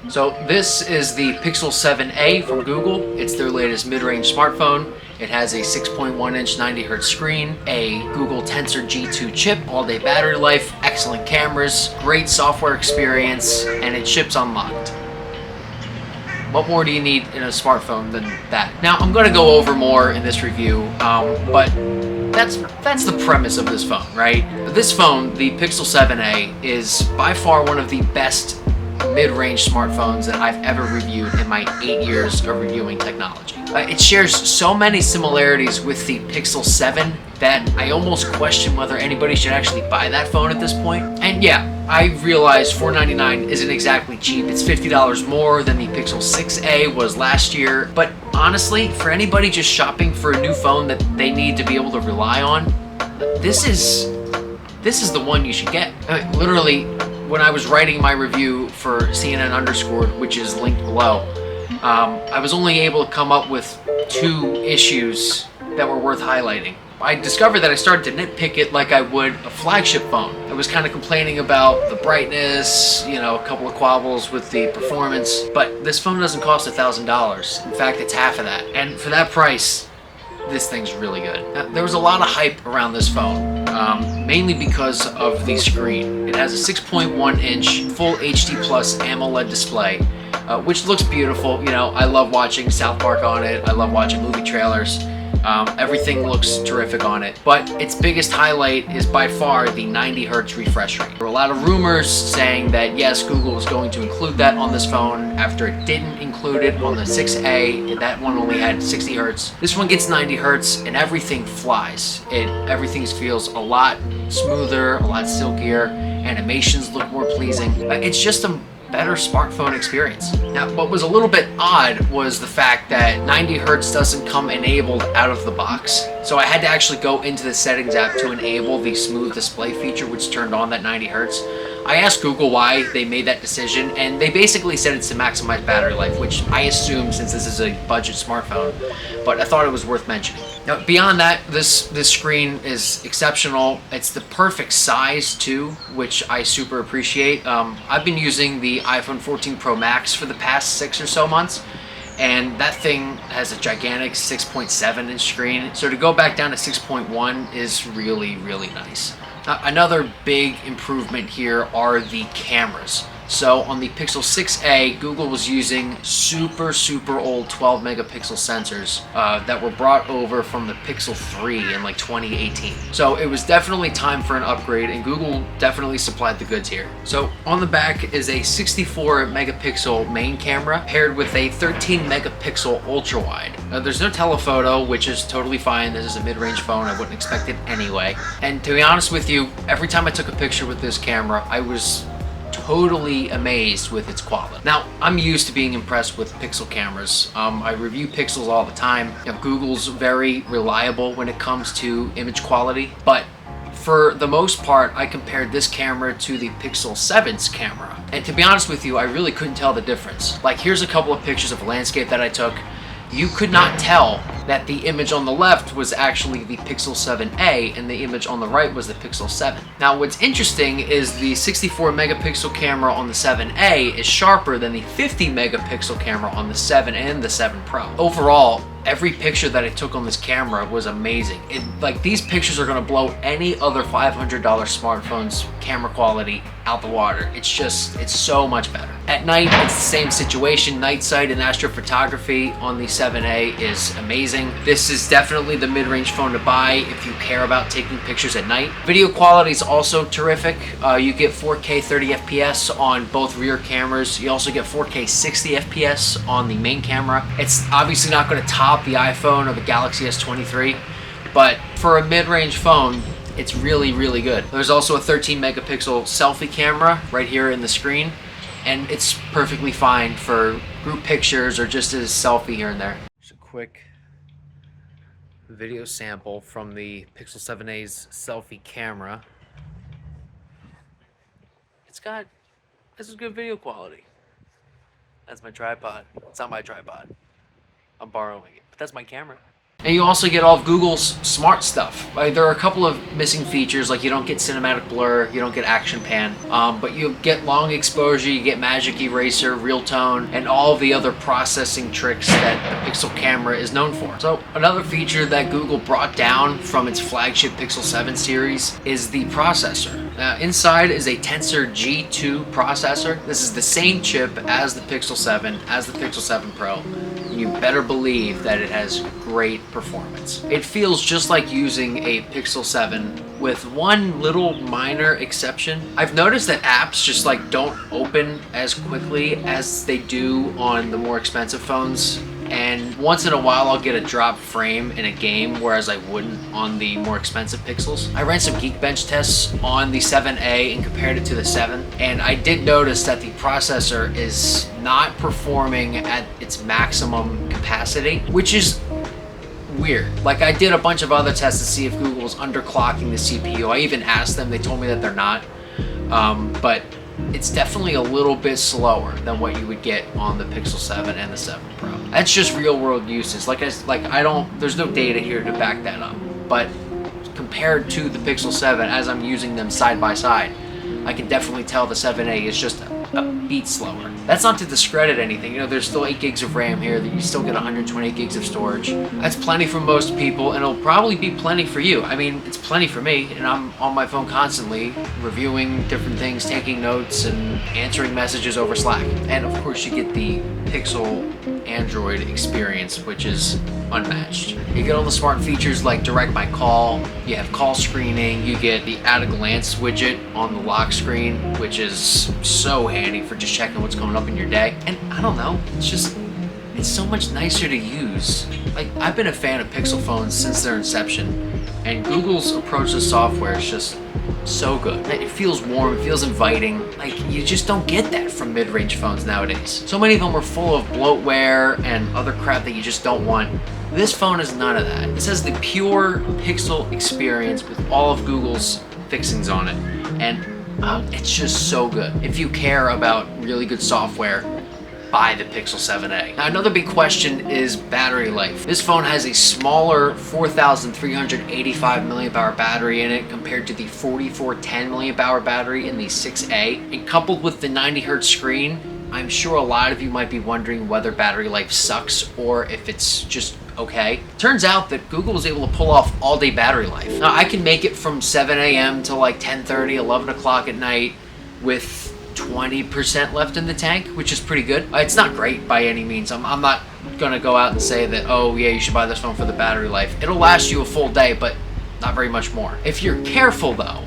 So this is the Pixel 7a from Google. It's their latest mid-range smartphone. It has a 6.1-inch 90Hz screen, a Google Tensor G2 chip, all-day battery life, excellent cameras, great software experience, and it ships unlocked. What more do you need in a smartphone than that? Now, I'm going to go over more in this review, but that's the premise of this phone, right? This phone, the Pixel 7a, is by far one of the best mid-range smartphones that I've ever reviewed in my 8 years of reviewing technology. It shares so many similarities with the Pixel 7 that I almost question whether anybody should actually buy that phone at this point. And yeah, I realize $499 isn't exactly cheap. It's $50 more than the Pixel 6a was last year. But honestly, for anybody just shopping for a new phone that they need to be able to rely on, this is the one you should get. Literally, when I was writing my review for CNN Underscored, which is linked below, I was only able to come up with 2 issues that were worth highlighting. I discovered that I started to nitpick it like I would a flagship phone. I was kind of complaining about the brightness, a couple of quabbles with the performance, but this phone doesn't cost $1,000. In fact, it's half of that. And for that price, this thing's really good. Now, there was a lot of hype around this phone, mainly because of the screen. It has a 6.1-inch full HD plus AMOLED display, which looks beautiful. I love watching South Park on it. I love watching movie trailers. Everything looks terrific on it, but its biggest highlight is by far the 90Hz refresh rate. There were a lot of rumors saying that yes, Google was going to include that on this phone after it didn't include it on the 6a. That one only had 60 Hz. This one gets 90 Hz and everything flies. Everything feels a lot smoother, a lot silkier. Animations look more pleasing. It's just a better smartphone experience. Now, what was a little bit odd was the fact that 90 Hz doesn't come enabled out of the box. So I had to actually go into the settings app to enable the smooth display feature, which turned on that 90 Hz. I asked Google why they made that decision, and they basically said it's to maximize battery life, which I assume since this is a budget smartphone, but I thought it was worth mentioning. Now, beyond that, this screen is exceptional. It's the perfect size too, which I super appreciate. I've been using the iPhone 14 Pro Max for the past 6 or so months, and that thing has a gigantic 6.7-inch screen. So to go back down to 6.1 is really, really nice. Another big improvement here are the cameras. So on the Pixel 6a, Google was using super old 12 megapixel sensors that were brought over from the Pixel 3 in like 2018. So it was definitely time for an upgrade, and Google definitely supplied the goods here. So on the back is a 64 megapixel main camera paired with a 13 megapixel ultra wide. There's no telephoto, which is totally fine. This is a mid-range phone. I wouldn't expect it anyway. And to be honest with you, every time I took a picture with this camera, I was totally amazed with its quality. Now, I'm used to being impressed with Pixel cameras. I review Pixels all the time. Google's very reliable when it comes to image quality, but for the most part, I compared this camera to the Pixel 7's camera. And to be honest with you, I really couldn't tell the difference. Like, here's a couple of pictures of a landscape that I took. You could not tell that the image on the left was actually the Pixel 7a and the image on the right was the Pixel 7. Now, what's interesting is the 64 megapixel camera on the 7a is sharper than the 50 megapixel camera on the 7 and the 7 Pro. Overall, every picture that I took on this camera was amazing. These pictures are gonna blow any other $500 smartphone's camera quality out the water. It's so much better. At night, it's the same situation. Night sight and astrophotography on the 7a is amazing. This is definitely the mid-range phone to buy if you care about taking pictures at night. Video quality is also terrific. You get 4K 30 FPS on both rear cameras. You also get 4K 60 FPS on the main camera. It's obviously not gonna top the iPhone or the Galaxy S23, but for a mid-range phone, it's really, really good. There's also a 13 megapixel selfie camera right here in the screen, and it's perfectly fine for group pictures or just as selfie here and there. Just a quick video sample from the Pixel 7a's selfie camera. This is good video quality. That's my tripod. It's not my tripod. I'm borrowing it, but that's my camera. And you also get all of Google's smart stuff. Like, there are a couple of missing features, like you don't get cinematic blur, you don't get action pan, but you get long exposure, you get magic eraser, real tone, and all of the other processing tricks that the Pixel camera is known for. So another feature that Google brought down from its flagship Pixel 7 series is the processor. Now, inside is a Tensor G2 processor. This is the same chip as the Pixel 7, as the Pixel 7 Pro. You better believe that it has great performance. It feels just like using a Pixel 7 with one little minor exception. I've noticed that apps just like don't open as quickly as they do on the more expensive phones. And once in a while I'll get a drop frame in a game, whereas I wouldn't on the more expensive Pixels. I ran some Geekbench tests on the 7A and compared it to the 7, and I did notice that the processor is not performing at its maximum capacity, which is weird. Like, I did a bunch of other tests to see if Google was underclocking the CPU. I even asked them, they told me that they're not, but it's definitely a little bit slower than what you would get on the Pixel 7 and the 7 Pro. That's just real world uses. There's no data here to back that up. But compared to the Pixel 7, as I'm using them side by side, I can definitely tell the 7A is just a beat slower. That's not to discredit anything. You know, there's still 8 gigs of RAM here, that you still get 128 gigs of storage. That's plenty for most people, and it'll probably be plenty for you. I mean, it's plenty for me, and I'm on my phone constantly, reviewing different things, taking notes, and answering messages over Slack. And of course, you get the Pixel Android experience, which is unmatched. You get all the smart features like Direct My Call, you have call screening, you get the at-a-glance widget on the lock screen, which is so handy for just checking what's coming up in your day. And I don't know, it's so much nicer to use. Like, I've been a fan of Pixel phones since their inception, and Google's approach to software is just so good. It feels warm, it feels inviting. Like, you just don't get that from mid-range phones nowadays. So many of them are full of bloatware and other crap that you just don't want. This phone is none of that. This has the pure Pixel experience with all of Google's fixings on it, and it's just so good. If you care about really good software, buy the Pixel 7a. Now, another big question is battery life. This phone has a smaller 4,385 milliamp hour battery in it compared to the 4,410 milliamp hour battery in the 6a. And coupled with the 90 hertz screen, I'm sure a lot of you might be wondering whether battery life sucks or if it's just okay. Turns out that Google was able to pull off all-day battery life. Now, I can make it from 7 a.m. to like 10:30, 11 o'clock at night with 20% left in the tank, which is pretty good. It's not great by any means. I'm not gonna go out and say that, oh yeah, you should buy this phone for the battery life. It'll last you a full day, but not very much more. If you're careful though,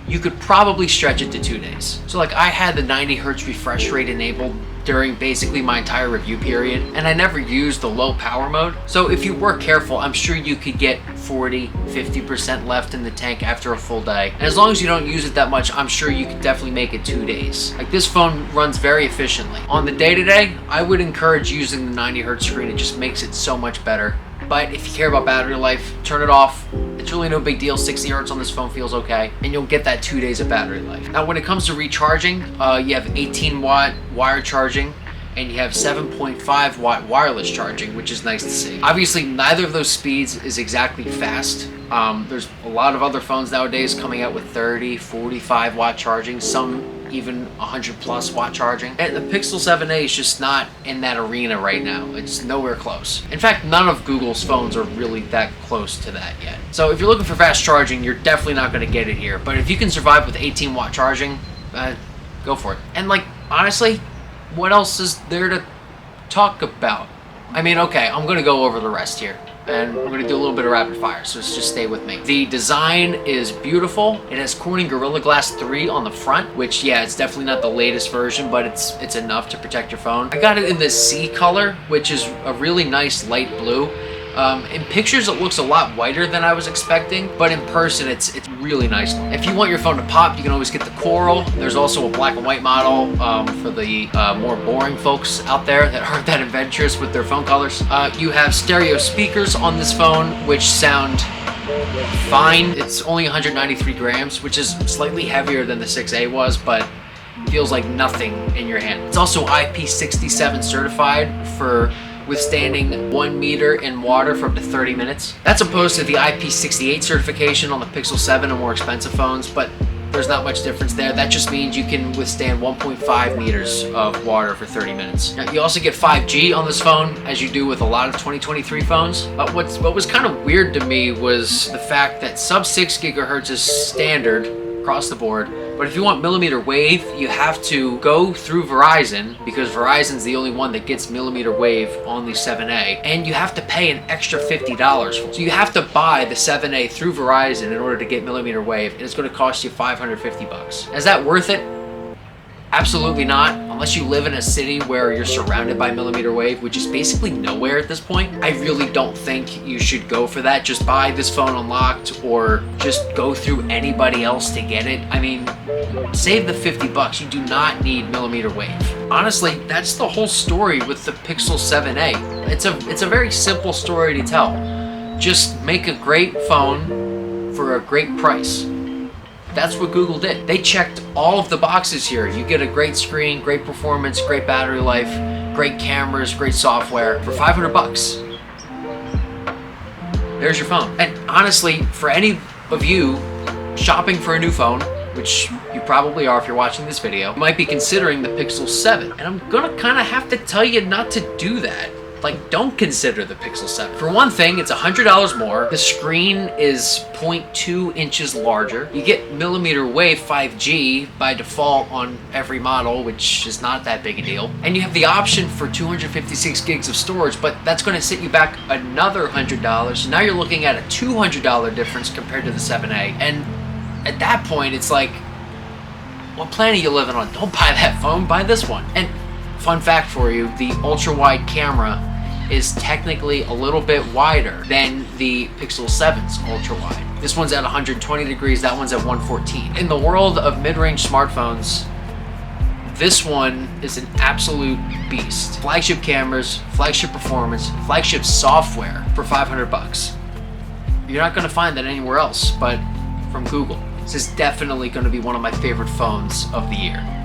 you could probably stretch it to 2 days. So like, I had the 90 hertz refresh rate enabled during basically my entire review period, and I never used the low power mode. So if you were careful, I'm sure you could get 40-50% left in the tank after a full day. And as long as you don't use it that much, I'm sure you could definitely make it 2 days. Like, this phone runs very efficiently. On the day-to-day, I would encourage using the 90 hertz screen. It just makes it so much better. But if you care about battery life, turn it off. It's really no big deal. 60 hertz on this phone feels okay, and you'll get that 2 days of battery life. Now, when it comes to recharging, you have 18 watt wire charging, and you have 7.5 watt wireless charging, which is nice to see. Obviously, neither of those speeds is exactly fast. There's a lot of other phones nowadays coming out with 30, 45 watt charging, some even 100 plus watt charging. And the Pixel 7a is just not in that arena right now. It's nowhere close. In fact, none of Google's phones are really that close to that yet. So if you're looking for fast charging, you're definitely not gonna get it here. But if you can survive with 18 watt charging, go for it. And like, honestly, what else is there to talk about? I mean, okay, I'm gonna go over the rest here, and we're gonna do a little bit of rapid fire, so just stay with me. The design is beautiful. It has Corning Gorilla Glass 3 on the front, which, yeah, it's definitely not the latest version, but it's enough to protect your phone. I got it in the C color, which is a really nice light blue. In pictures, it looks a lot whiter than I was expecting, but in person, it's really nice. If you want your phone to pop, you can always get the coral. There's also a black and white model for the more boring folks out there that aren't that adventurous with their phone colors. You have stereo speakers on this phone, which sound fine. It's only 193 grams, which is slightly heavier than the 6A was, but feels like nothing in your hand. It's also IP67 certified for withstanding 1 meter in water for up to 30 minutes. That's opposed to the IP68 certification on the Pixel 7 and more expensive phones, but there's not much difference there. That just means you can withstand 1.5 meters of water for 30 minutes. Now, you also get 5G on this phone, as you do with a lot of 2023 phones. What was kind of weird to me was the fact that sub 6 gigahertz is standard across the board, but if you want millimeter wave, you have to go through Verizon, because Verizon's the only one that gets millimeter wave on the 7A, and you have to pay an extra $50 for it. So you have to buy the 7A through Verizon in order to get millimeter wave, and it's going to cost you $550. Is that worth it? Absolutely not, unless you live in a city where you're surrounded by millimeter wave, which is basically nowhere at this point. I really don't think you should go for that. Just buy this phone unlocked, or just go through anybody else to get it. I mean, save the $50. You do not need millimeter wave. Honestly, that's the whole story with the Pixel 7a. It's a very simple story to tell. Just make a great phone for a great price. That's what Google did. They checked all of the boxes here. You get a great screen, great performance, great battery life, great cameras, great software for $500. There's your phone. And honestly, for any of you shopping for a new phone, which you probably are if you're watching this video, you might be considering the Pixel 7. And I'm gonna kind of have to tell you not to do that. Like, don't consider the Pixel 7. For one thing, it's $100 more. The screen is 0.2 inches larger. You get millimeter wave 5G by default on every model, which is not that big a deal. And you have the option for 256 gigs of storage, but that's going to set you back another $100. So now you're looking at a $200 difference compared to the 7A. And at that point, it's like, what planet are you living on? Don't buy that phone, buy this one. And fun fact for you, the ultra-wide camera is technically a little bit wider than the Pixel 7's ultra-wide. This one's at 120 degrees, that one's at 114. In the world of mid-range smartphones, this one is an absolute beast. Flagship cameras, flagship performance, flagship software for $500. You're not gonna find that anywhere else but from Google. This is definitely gonna be one of my favorite phones of the year.